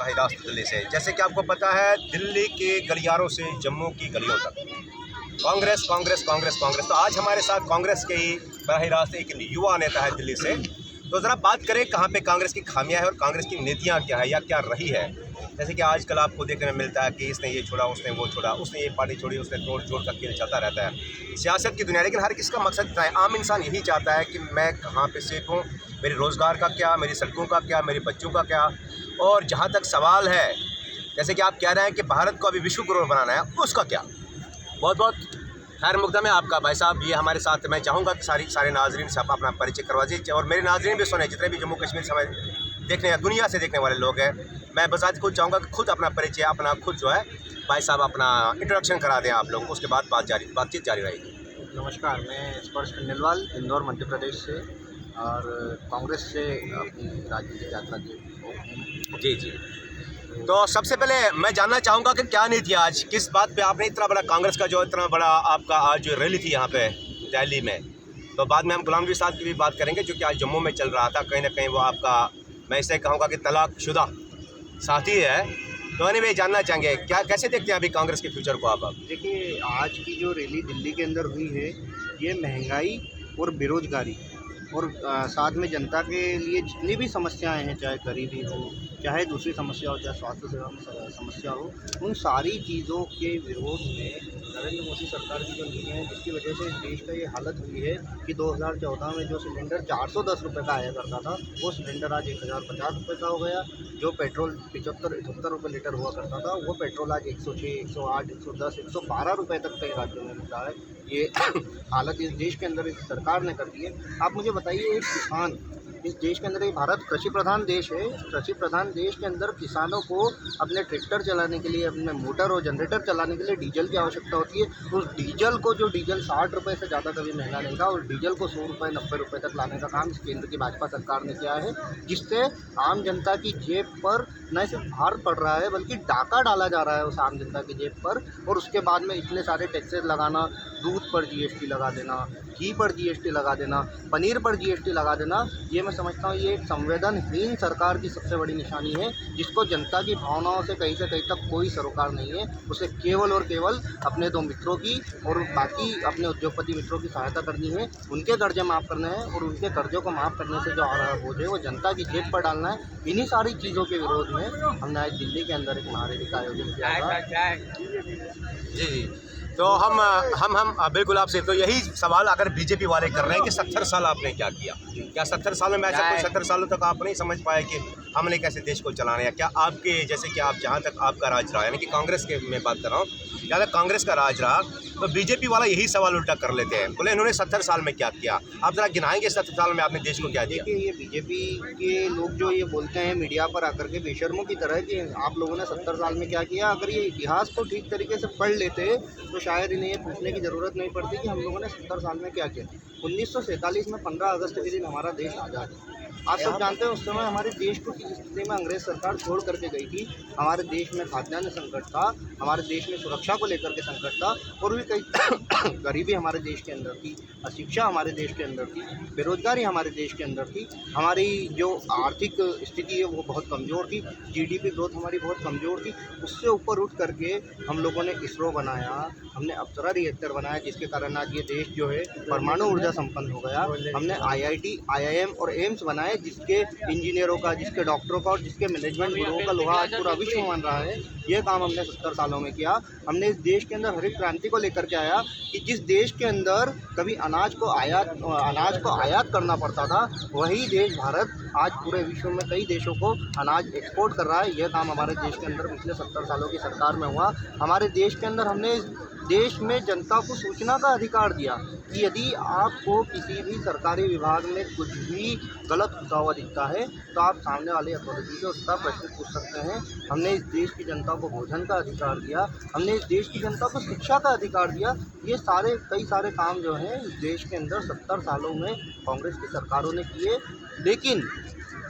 बराह रास्त दिल्ली से। जैसे कि आपको पता है, दिल्ली के गलियारों से जम्मू की गलियों तक कांग्रेस कांग्रेस कांग्रेस कांग्रेस। तो आज हमारे साथ कांग्रेस के ही बराह रास्त एक युवा नेता है दिल्ली से। तो ज़रा बात करें कहाँ पे कांग्रेस की खामियां है और कांग्रेस की नीतियाँ क्या है या क्या रही है। जैसे कि आजकल आपको देखने में मिलता है कि इसने ये छोड़ा, उसने वो छोड़ा, उसने ये पार्टी छोड़ी, उसने तोड़ जोड़ का खेल चलता रहता है सियासत की दुनिया। लेकिन हर किसका मकसद इतना है, आम इंसान यही चाहता है कि मैं कहाँ पे सेफ हूँ, मेरे रोज़गार का क्या, मेरी सड़कों का क्या, मेरे बच्चों का क्या। और जहाँ तक सवाल है, जैसे कि आप कह रहे हैं कि भारत को अभी विश्व गुरु बनाना है, उसका क्या। बहुत बहुत खैर मुकदम है आपका भाई साहब। ये हमारे साथ, मैं चाहूँगा कि सारे नाजरीन से आप अपना परिचय करवा दीजिए और मेरे नाजरीन भी सुने, जितने भी जम्मू कश्मीर से हमें देखने या दुनिया से देखने वाले लोग हैं। मैं बस आज खुद चाहूँगा कि खुद अपना परिचय, अपना खुद जो है भाई साहब अपना इंट्रोडक्शन करा दें आप लोग, उसके बाद बातचीत जारी रहेगी। नमस्कार, मैं स्पर्श खंडेलवाल, इंदौर मध्य प्रदेश से और कांग्रेस से अपनी राजनीतिक यात्रा की। जी जी। तो सबसे पहले मैं जानना चाहूँगा कि क्या नीति है आज, किस बात पे आपने इतना बड़ा कांग्रेस का जो इतना बड़ा आपका आज जो रैली थी यहाँ पे दिल्ली में। तो बाद में हम गुलाम नबी साहब की भी बात करेंगे जो कि आज जम्मू में चल रहा था। कहीं ना कहीं वो आपका, मैं इसे कहूँगा कि तलाकशुदा साथी है। तो एनीवे जानना चाहेंगे क्या, कैसे देखते हैं अभी कांग्रेस के फ्यूचर को आप। देखिए, आज की जो रैली दिल्ली के अंदर हुई है, ये महंगाई और बेरोजगारी और साथ में जनता के लिए जितनी भी समस्याएं हैं, चाहे गरीबी हो, चाहे दूसरी समस्या हो, चाहे स्वास्थ्य सेवा में समस्या हो, उन सारी चीज़ों के विरोध में नरेंद्र मोदी सरकार की जो नीति है, जिसकी वजह से देश का ये हालत हुई है कि 2014 में जो सिलेंडर 410 रुपये का आया करता था, वो सिलेंडर आज 1050 रुपये का हो गया। जो पेट्रोल 75-78 रुपये लीटर हुआ करता था, वो पेट्रोल आज 106, 108, 110, 112 रुपये तक कई राज्यों में मिल रहा है। ये हालत इस देश के अंदर इस सरकार ने कर दी है। आप मुझे बताइए, एक किसान इस देश के अंदर, ये भारत कृषि प्रधान देश है, कृषि प्रधान देश के अंदर किसानों को अपने ट्रैक्टर चलाने के लिए, अपने मोटर और जनरेटर चलाने के लिए डीजल की आवश्यकता होती है। उस डीजल को, जो डीजल 60 रुपये से ज़्यादा कभी महंगा नहीं था, उस डीजल को 100 रुपये 90 रुपये तक लाने का काम इस केंद्र की भाजपा सरकार ने किया है, जिससे आम जनता की जेब पर न सिर्फ भार पड़ रहा है बल्कि डाका डाला जा रहा है उस आम जनता की जेब पर। और उसके बाद में इतने सारे टैक्सेस लगाना, दूध पर जीएसटी लगा देना, घी पर जीएसटी लगा देना, पनीर पर जीएसटी लगा देना, ये मैं समझता हूँ ये एक संवेदनहीन सरकार की सबसे बड़ी निशानी है, जिसको जनता की भावनाओं से कहीं तक कोई सरोकार नहीं है। उसे केवल और केवल अपने 2 मित्रों की और बाकी अपने उद्योगपति मित्रों की सहायता करनी है, उनके कर्जे माफ़ करने हैं और उनके कर्जों को माफ़ करने से जो आ रहा बोझ है वो जनता की जेब पर डालना है। इन्हीं सारी चीज़ों के विरोध में हमने आज दिल्ली के अंदर एक महारैली का आयोजन किया था। जी जी। तो हम बिल्कुल आपसे, तो यही सवाल अगर बीजेपी वाले कर रहे हैं कि 70 साल आपने क्या किया, क्या 70 सालों में ऐसा कोई 70 सालों तक आप नहीं समझ पाए कि हमने कैसे देश को चलाना है। क्या आपके, जैसे कि आप जहाँ तक आपका राज रहा, यानी कि कांग्रेस के मैं बात कर रहा हूँ, क्या अगर कांग्रेस का राज रहा तो बीजेपी वाला यही सवाल उल्टा कर लेते हैं, बोले इन्होंने 70 साल में क्या किया। आप जरा गिनाएंगे 70 साल में आपने देश को क्या दिया। देखिए, ये बीजेपी के लोग जो ये बोलते हैं मीडिया पर आकर के बेशर्मों की तरह कि आप लोगों ने 70 साल में क्या किया, अगर ये इतिहास को ठीक तरीके से पढ़ लेते तो शायद इन्हें ये पूछने की ज़रूरत नहीं पड़ती कि हम लोगों ने 70 साल में क्या किया। 1947 में 15 अगस्त के दिन हमारा देश आज़ाद है। आप सब जानते हैं उस समय हमारे देश को किस स्थिति में अंग्रेज़ सरकार छोड़ करके गई थी। हमारे देश में खाद्यान्न संकट था, हमारे देश में सुरक्षा को लेकर के संकट था और भी कई गरीबी हमारे देश के अंदर थी, अशिक्षा हमारे देश के अंदर थी, बेरोजगारी हमारे देश के अंदर थी, हमारी जो आर्थिक स्थिति है वो बहुत कमज़ोर थी, जीडीपी ग्रोथ हमारी बहुत कमज़ोर थी। उससे ऊपर उठ करके हम लोगों ने इसरो बनाया, हमने अप्सरा रिएक्टर बनाया, जिसके कारण आज ये देश जो है परमाणु ऊर्जा संपन्न हो गया। हमने आईआईटी, आईआईएम और एम्स बनाए, जिसके इंजीनियरों का, जिसके डॉक्टरों का और जिसके मैनेजमेंट गुरुओं का लोहा आज पूरा विश्व मान रहा है। ये काम हमने 70 सालों में किया। हमने इस देश के अंदर हरित क्रांति को लेकर के आया कि जिस देश के अंदर कभी अनाज को आयात करना पड़ता था, वही देश भारत आज पूरे विश्व में कई देशों को अनाज एक्सपोर्ट कर रहा है। यह काम हमारे देश के अंदर पिछले 70 सालों की सरकार में हुआ। हमारे देश के अंदर हमने देश में जनता को सूचना का अधिकार दिया कि यदि आपको किसी भी सरकारी विभाग में कुछ भी गलत होता हुआ दिखता है तो आप सामने वाले अथॉरिटी से उसका प्रश्न पूछ सकते हैं। हमने इस देश की जनता को भोजन का अधिकार दिया, हमने इस देश की जनता को शिक्षा का अधिकार दिया। ये कई सारे काम जो हैं इस देश के अंदर 70 सालों में कांग्रेस की सरकारों ने किए। लेकिन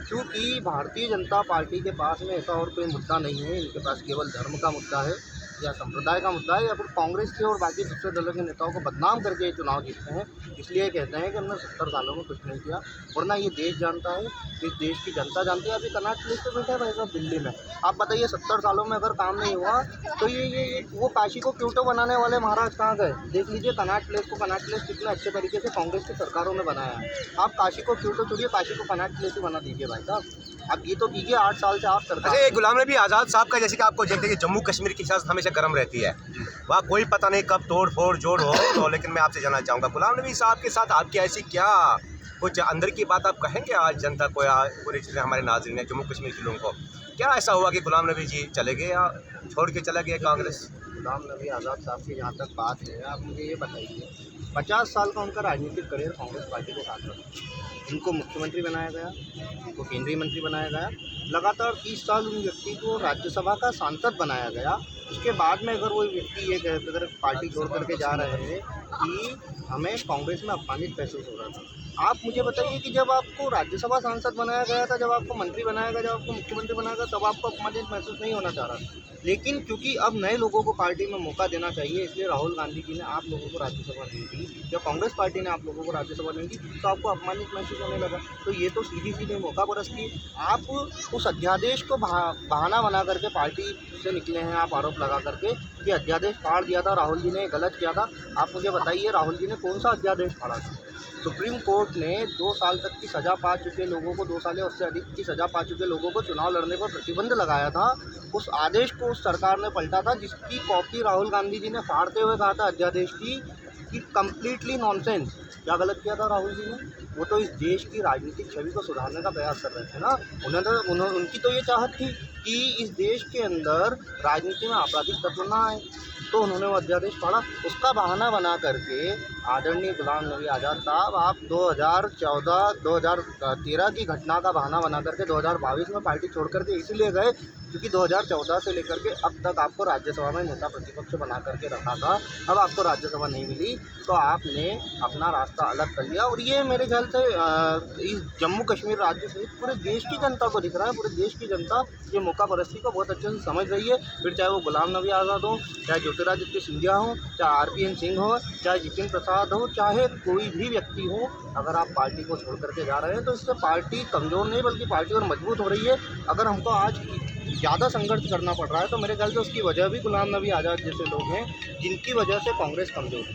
चूँकि भारतीय जनता पार्टी के पास में ऐसा और कोई मुद्दा नहीं है, इनके पास केवल धर्म का मुद्दा है। या संप्रदाय का मुद्दा है, या फिर कांग्रेस के और बाकी दूसरे दलों के नेताओं को बदनाम करके ये चुनाव जीतते हैं। इसलिए कहते हैं कि हमने 70 सालों में कुछ नहीं किया, वरना ये देश जानता है, इस देश की जनता जानती है। अभी कर्नाट प्लेस पे बैठा है भाई साहब दिल्ली में, आप बताइए 70 सालों में अगर काम नहीं हुआ तो ये वो काशी को क्यूटो बनाने वाले महाराज कहाँ गए? देख लीजिए कर्नाट प्लेस को, कर्नाट प्लेस कितने अच्छे तरीके से कांग्रेस की सरकारों ने बनाया है। आप काशी को क्यूटो छोड़िए, काशी को कर्नाट प्लेस ही बना दीजिए भाई साहब। आप ये तो कीजिए, 8 साल से आप सरकार। अच्छा, ये गुलाम नबी आज़ाद साहब का, जैसे कि आपको जानते हैं कि जम्मू कश्मीर की सियासत हमेशा गर्म रहती है, वहाँ कोई पता नहीं कब तोड़ फोड़ जोड़ हो, तो लेकिन मैं आपसे जानना चाहूँगा गुलाम नबी साहब के साथ आपकी ऐसी क्या कुछ अंदर की बात आप कहेंगे आज जनता को या पूरे जितने हमारे नाज़रीन हैं जम्मू कश्मीर के लोगों को, क्या ऐसा हुआ कि गुलाम नबी जी चले गए या छोड़ के चले गए कांग्रेस? गुलाम नबी आज़ाद साहब की जहाँ तक बात है, आप मुझे ये बताइए, 50 साल का उनका राजनीतिक करियर कांग्रेस पार्टी के साथ रहा। इनको मुख्यमंत्री बनाया गया, इनको केंद्रीय मंत्री बनाया गया, लगातार 30 साल उन व्यक्ति को राज्यसभा का सांसद बनाया गया। उसके बाद में अगर वो व्यक्ति ये कहते, अगर पार्टी छोड़ करके जा रहे हैं कि हमें कांग्रेस में अपमानित महसूस हो रहा था। आप मुझे बताइए कि जब आपको राज्यसभा सांसद बनाया गया था, जब आपको मंत्री बनाया गया, जब आपको मुख्यमंत्री बनाया गया, तब आपको अपमानित महसूस नहीं होना चाह रहा था। लेकिन क्योंकि अब नए लोगों को पार्टी में मौका देना चाहिए, इसलिए राहुल गांधी जी ने आप लोगों को राज्यसभा नहीं दी, या कांग्रेस पार्टी ने आप लोगों को राज्यसभा नहीं दी, तो आपको अपमानित महसूस होने लगा। तो ये तो सीधी सीधी मौका परस्ती। आप उस अध्यादेश को बहाना बना करके पार्टी से निकले हैं, आप आरोप लगा करके कि अध्यादेश फाड़ दिया था राहुल जी ने, गलत किया था। आप मुझे बताइए राहुल जी ने कौन सा अध्यादेश फाड़ा था? सुप्रीम कोर्ट ने 2 साल तक की सज़ा पा चुके लोगों को, 2 साल या उससे अधिक की सज़ा पा चुके लोगों को चुनाव लड़ने पर प्रतिबंध लगाया था। उस आदेश को उस सरकार ने पलटा था, जिसकी कॉपी राहुल गांधी जी ने फाड़ते हुए कहा था अध्यादेश की कि कम्प्लीटली नॉनसेंस। क्या गलत किया था राहुल जी ने? वो तो इस देश की राजनीतिक छवि को सुधारने का प्रयास कर रहे थे ना। उनकी तो ये चाहत थी कि इस देश के अंदर राजनीति में आपराधिक तत्व ना आए, तो उन्होंने वो अध्यादेश पढ़ा। उसका बहाना बना करके आदरणीय गुलाम नबी आज़ाद साहब, आप 2013 की घटना का बहाना बना करके 2022 में पार्टी छोड़ करके इसीलिए गए क्योंकि 2014 से लेकर के अब तक आपको राज्यसभा में नेता प्रतिपक्ष बना करके रखा था। अब आपको राज्यसभा नहीं मिली तो आपने अपना रास्ता अलग कर लिया। और ये मेरे ख्याल से इस जम्मू कश्मीर राज्य सहित पूरे देश की जनता को दिख रहा है। पूरे देश की जनता ये मौका परस्ती को बहुत अच्छे से समझ रही है। फिर चाहे वो गुलाम नबी आज़ाद हो, चाहे ज्योतिरादित्य सिंधिया हो, चाहे RPN सिंह हो, चाहे जितिन प्रसाद हो, चाहे कोई भी व्यक्ति हो, अगर आप पार्टी को छोड़ करके जा रहे हैं तो इससे पार्टी कमज़ोर नहीं बल्कि पार्टी और मजबूत हो रही है। अगर हमको आज ज़्यादा संघर्ष करना पड़ रहा है तो मेरे ख्याल से उसकी वजह भी गुलाम नबी आज़ाद जैसे लोग हैं, जिनकी वजह से कांग्रेस कमज़ोर है।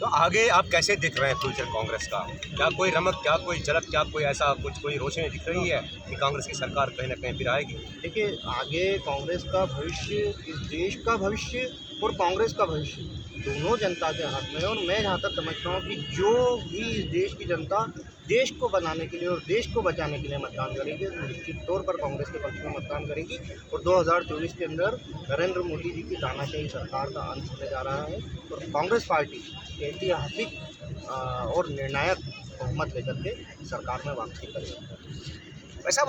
तो आगे आप कैसे दिख रहे हैं फ्यूचर कांग्रेस का? क्या कोई रमक, क्या कोई झलक, क्या कोई ऐसा कुछ, कोई रोशनी दिख रही है कि कांग्रेस की सरकार कहीं ना कहीं फिर आएगी? देखिए, आगे कांग्रेस का भविष्य, इस देश का भविष्य और कांग्रेस का भविष्य दोनों जनता के हाथ में है। और मैं जहाँ तक समझता हूँ कि जो भी इस देश की जनता देश को बनाने के लिए और देश को बचाने के लिए मतदान करेगी, निश्चित तौर पर कांग्रेस के पक्ष में मतदान करेगी। और 2024 के अंदर नरेंद्र मोदी जी की तानाशाही सरकार का अंत होने जा रहा है और कांग्रेस पार्टी ऐतिहासिक और निर्णायक बहुमत लेकर के सरकार में वापसी करेगी। वैसा